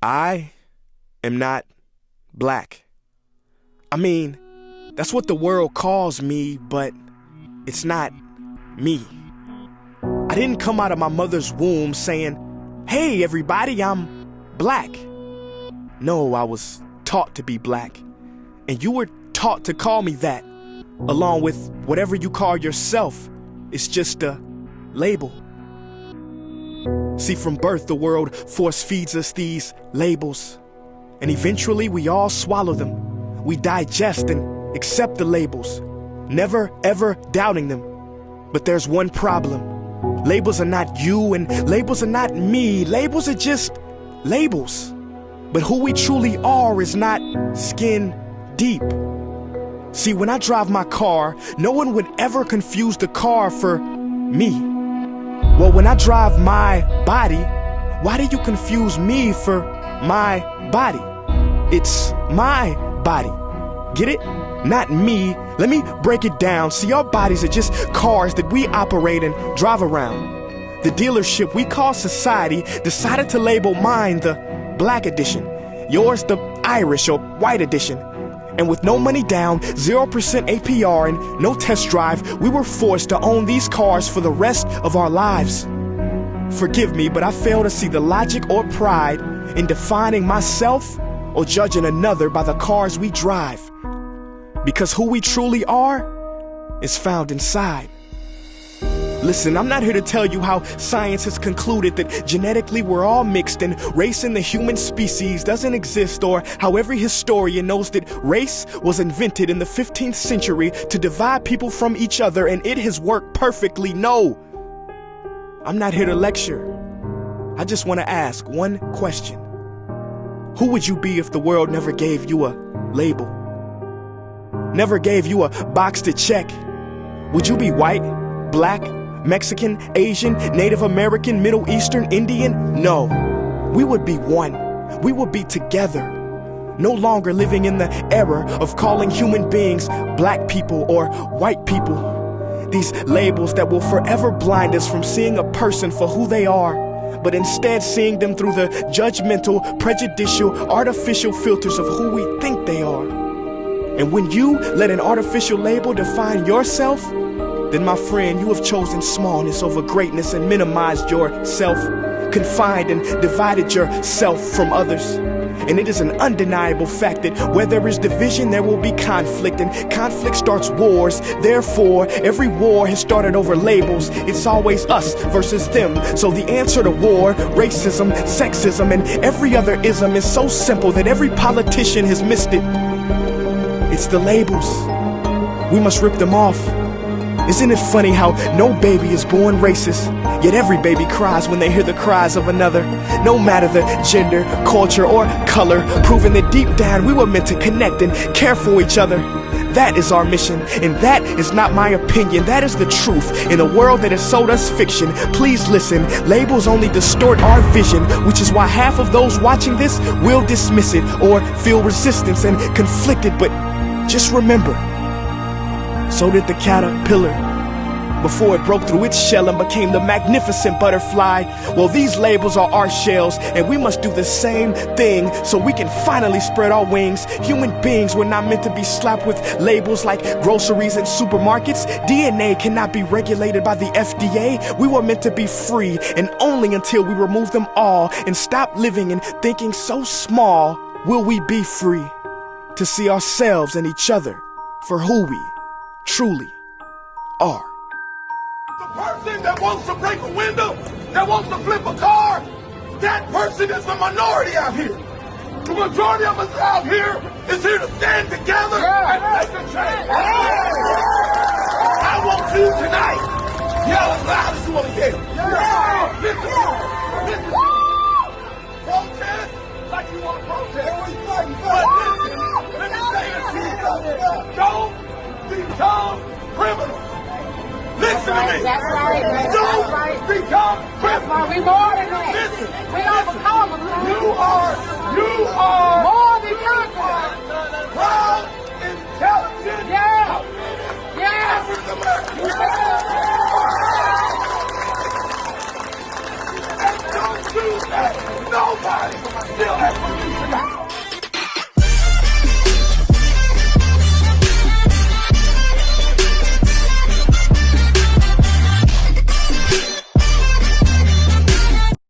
I am not black. I mean, that's what the world calls me, but it's not me. I didn't come out of my mother's womb saying, "Hey everybody, I'm black." No, I was taught to be black, and you were taught to call me that, along with whatever you call yourself. It's just a label. See, from birth, the world force feeds us these labels, and eventually we all swallow them. We digest and accept the labels, never ever doubting them. But there's one problem. Labels are not you, and labels are not me. Labels are just labels. But who we truly are is not skin deep. See, when I drive my car, no one would ever confuse the car for me. Well, when I drive my body, why do you confuse me for my body? It's my body. Get it? Not me. Let me break it down. See, our bodies are just cars that we operate and drive around. The dealership we call society decided to label mine the black edition, yours the Irish or white edition. And with no money down, 0% APR, and no test drive, we were forced to own these cars for the rest of our lives. Forgive me, but I fail to see the logic or pride in defining myself or judging another by the cars we drive. Because who we truly are is found inside. Listen, I'm not here to tell you how science has concluded that genetically we're all mixed and race in the human species doesn't exist, or how every historian knows that race was invented in the 15th century to divide people from each other and it has worked perfectly. No, I'm not here to lecture. I just want to ask one question. Who would you be if the world never gave you a label? Never gave you a box to check? Would you be white, black, Mexican, Asian, Native American, Middle Eastern, Indian? No. We would be one. We would be together. No longer living in the era of calling human beings black people or white people. These labels that will forever blind us from seeing a person for who they are, but instead seeing them through the judgmental, prejudicial, artificial filters of who we think they are. And when you let an artificial label define yourself, then my friend, you have chosen smallness over greatness and minimized yourself, confined and divided yourself from others. And it is an undeniable fact that where there is division, there will be conflict, and conflict starts wars. Therefore, every war has started over labels. It's always us versus them. So the answer to war, racism, sexism, and every other ism is so simple that every politician has missed it. It's the labels. We must rip them off. Isn't it funny how no baby is born racist, yet every baby cries when they hear the cries of another? No matter the gender, culture, or color, proving that deep down we were meant to connect and care for each other. That is our mission, and that is not my opinion. That is the truth in a world that has sold us fiction. Please listen, labels only distort our vision, which is why half of those watching this will dismiss it or feel resistance and conflicted. But just remember, so did the caterpillar before it broke through its shell and became the magnificent butterfly. Well, these labels are our shells, and we must do the same thing so we can finally spread our wings. Human beings were not meant to be slapped with labels like groceries and supermarkets. DNA cannot be regulated by the FDA. We were meant to be free, and only until we remove them all and stop living and thinking so small will we be free to see ourselves and each other for who we truly are. The person that wants to break a window, that wants to flip a car, that person is the minority out here. The majority of us out here is here to stand together and make a change. I want you tonight, yell as loud as you want to yell. Listen. Protest like you want to protest. But listen, let me say this to you. Don't become criminals. Listen to me. That's right. Don't become criminals. That's why we more than that. Listen. We overcome them. You are More than conquerors. proud